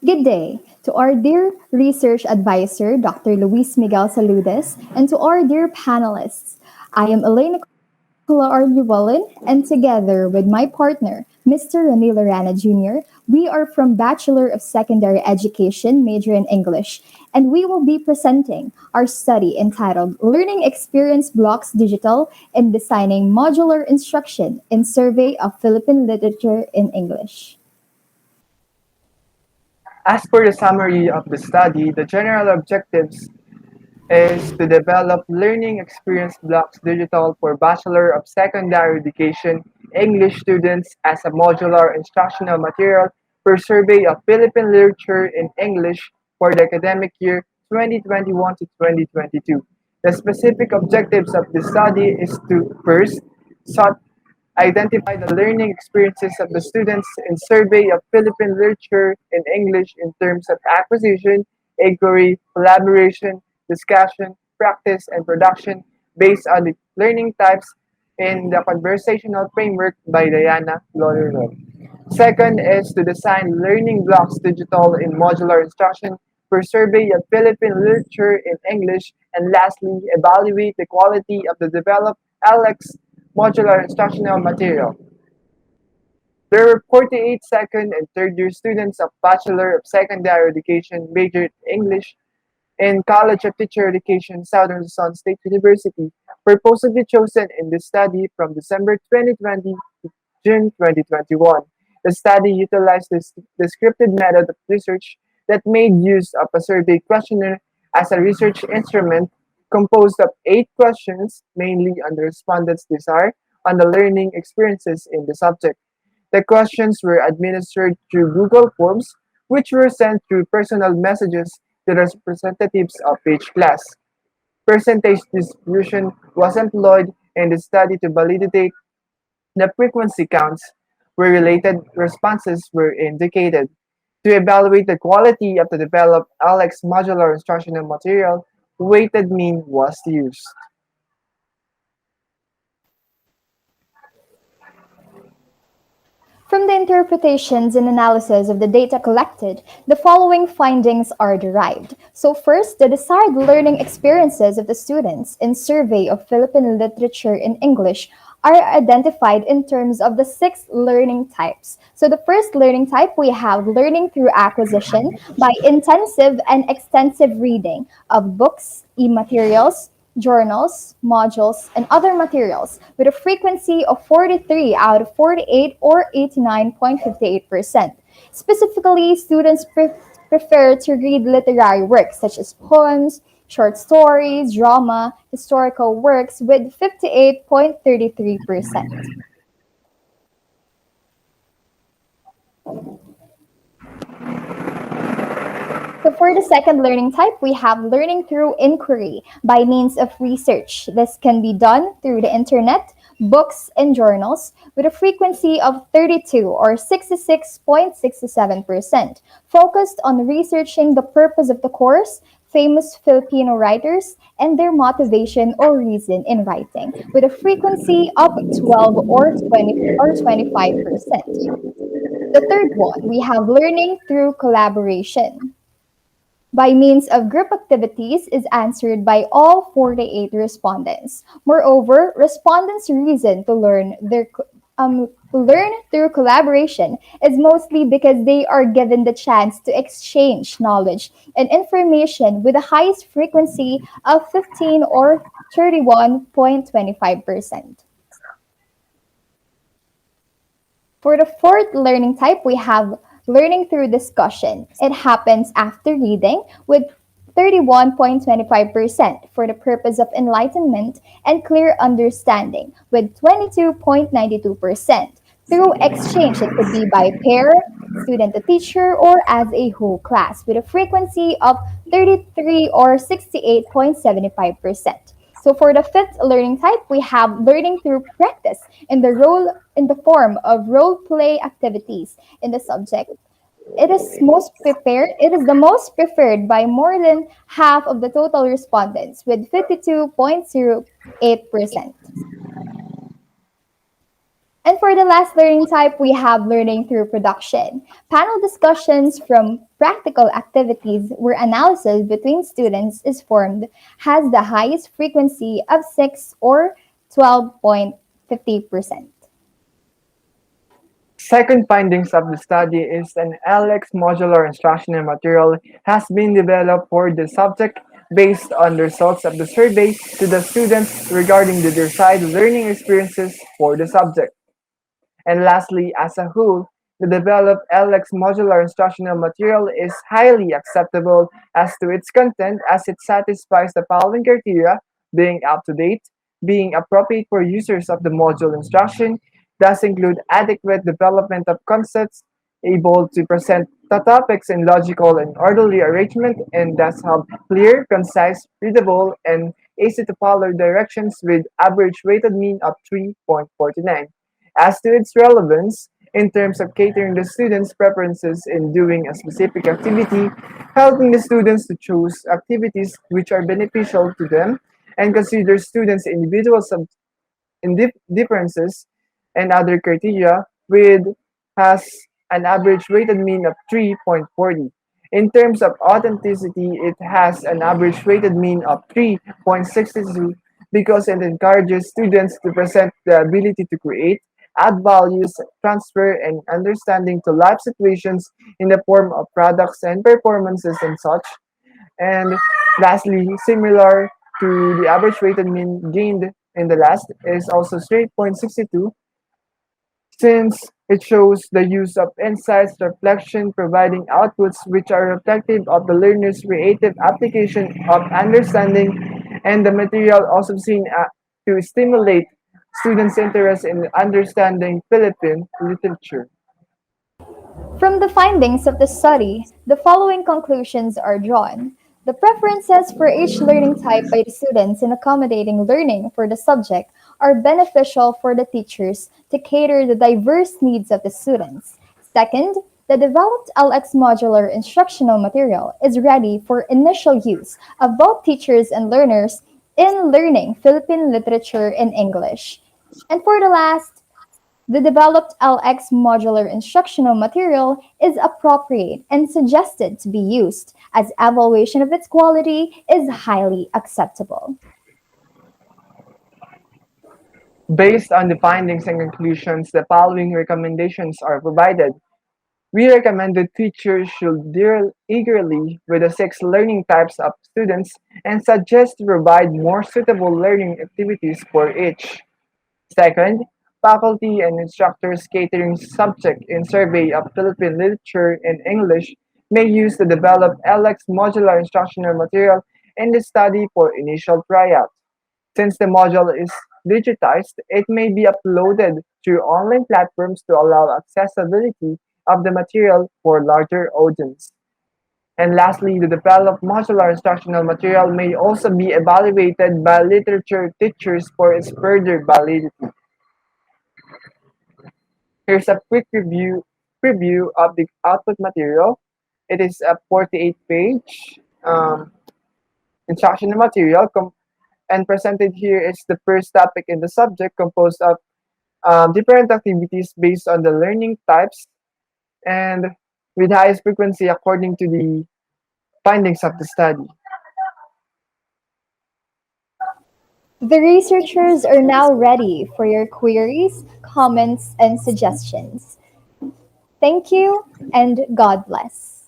Good day to our dear research advisor, Dr. Luis Miguel Saludes, and to our dear panelists. I am Elaine Nicola Arluwalin, and together with my partner, Mr. Rene Lorana Jr., we are from Bachelor of Secondary Education, major in English, and we will be presenting our study entitled Learning Experience Blocks Digital and Designing Modular Instruction in Survey of Philippine Literature in English. As per the summary of the study, the general objectives is to develop learning experience blocks digital for Bachelor of Secondary Education English students as a modular instructional material for survey of Philippine literature in English for the academic year 2021 to 2022. The specific objectives of the study is to first, sought identify the learning experiences of the students in survey of Philippine literature in English in terms of acquisition, inquiry, collaboration, discussion, practice, and production based on the learning types in the conversational framework by Diana Lorero. Second is to design learning blocks digital in modular instruction for survey of Philippine literature in English. And lastly, evaluate the quality of the developed LX modular instructional material. There were 48 second and third year students of Bachelor of Secondary Education majored in English in College of Teacher Education, Southern Luzon State University, purposely chosen in this study from December 2020 to June 2021. The study utilized this descriptive method of research that made use of a survey questionnaire as a research instrument composed of 8 questions, mainly on the respondents' desire on the learning experiences in the subject. The questions were administered through Google Forms, which were sent through personal messages to the representatives of each class. Percentage distribution was employed in the study to validate the frequency counts where related responses were indicated. To evaluate the quality of the developed LX modular instructional material, weighted mean was used. From the interpretations and analysis of the data collected, the following findings are derived. So first, the desired learning experiences of the students in survey of Philippine literature in English are identified in terms of the 6 learning types. So the first learning type, we have learning through acquisition by intensive and extensive reading of books, e-materials, journals, modules, and other materials with a frequency of 43 out of 48 or 89.58%. Specifically, students prefer to read literary works such as poems, short stories, drama, historical works with 58.33%. So for the second learning type, we have learning through inquiry by means of research. This can be done through the internet, books, and journals with a frequency of 32 or 66.67%, focused on researching the purpose of the course, famous Filipino writers, and their motivation or reason in writing, with a frequency of 12 or 20 or 25%. The third one, we have learning through collaboration by means of group activities is answered by all 48 respondents. Moreover, respondents' reason to learn through collaboration is mostly because they are given the chance to exchange knowledge and information with the highest frequency of 15 or 31.25%. For the fourth learning type, we have learning through discussion. It happens after reading with 31.25% for the purpose of enlightenment and clear understanding, with 22.92% through exchange. It could be by pair, student to teacher, or as a whole class, with a frequency of 33 or 68.75%. So for the fifth learning type, we have learning through practice in the form of role play activities in the subject. It is the most preferred by more than half of the total respondents with 52.08%. And for the last learning type, we have learning through production. Panel discussions from practical activities where analysis between students is formed has the highest frequency of 6 or 12.50%. Second findings of the study is an LX modular instructional material has been developed for the subject based on the results of the survey to the students regarding the desired learning experiences for the subject. And lastly, as a whole, the developed LX modular instructional material is highly acceptable as to its content as it satisfies the following criteria: being up to date, being appropriate for users of the module instruction, thus include adequate development of concepts, able to present the topics in logical and orderly arrangement, and thus have clear, concise, readable, and easy to follow directions with average weighted mean of 3.49. As to its relevance, in terms of catering the students' preferences in doing a specific activity, helping the students to choose activities which are beneficial to them, and consider students' individual differences and other criteria, with has an average weighted mean of 3.40. In terms of authenticity, it has an average weighted mean of 3.62 because it encourages students to present the ability to create, add values, transfer, and understanding to life situations in the form of products and performances and such. And lastly, similar to the average weighted mean gained in the last, is also 3.62 since it shows the use of insights, reflection, providing outputs which are reflective of the learner's creative application of understanding, and the material also seen to stimulate students' interest in understanding Philippine literature. From the findings of the study, the following conclusions are drawn. The preferences for each learning type by the students in accommodating learning for the subject are beneficial for the teachers to cater the diverse needs of the students. Second, the developed LX modular instructional material is ready for initial use of both teachers and learners in learning Philippine literature in English. And for the last, the developed LX modular instructional material is appropriate and suggested to be used, as evaluation of its quality is highly acceptable. Based on the findings and conclusions, the following recommendations are provided. We recommend that teachers should deal eagerly with the six learning types of students and suggest to provide more suitable learning activities for each. Second, faculty and instructors catering subject in survey of Philippine literature and English may use the developed LX modular instructional material in the study for initial tryout. Since the module is digitized, it may be uploaded through online platforms to allow accessibility of the material for larger audience. And lastly, the developed modular instructional material may also be evaluated by literature teachers for its further validity. Here's a quick preview of the output material. It is a 48-page instructional material and presented here is the first topic in the subject composed of different activities based on the learning types and with highest frequency according to the findings of the study. The researchers are now ready for your queries, comments, and suggestions. Thank you, and God bless.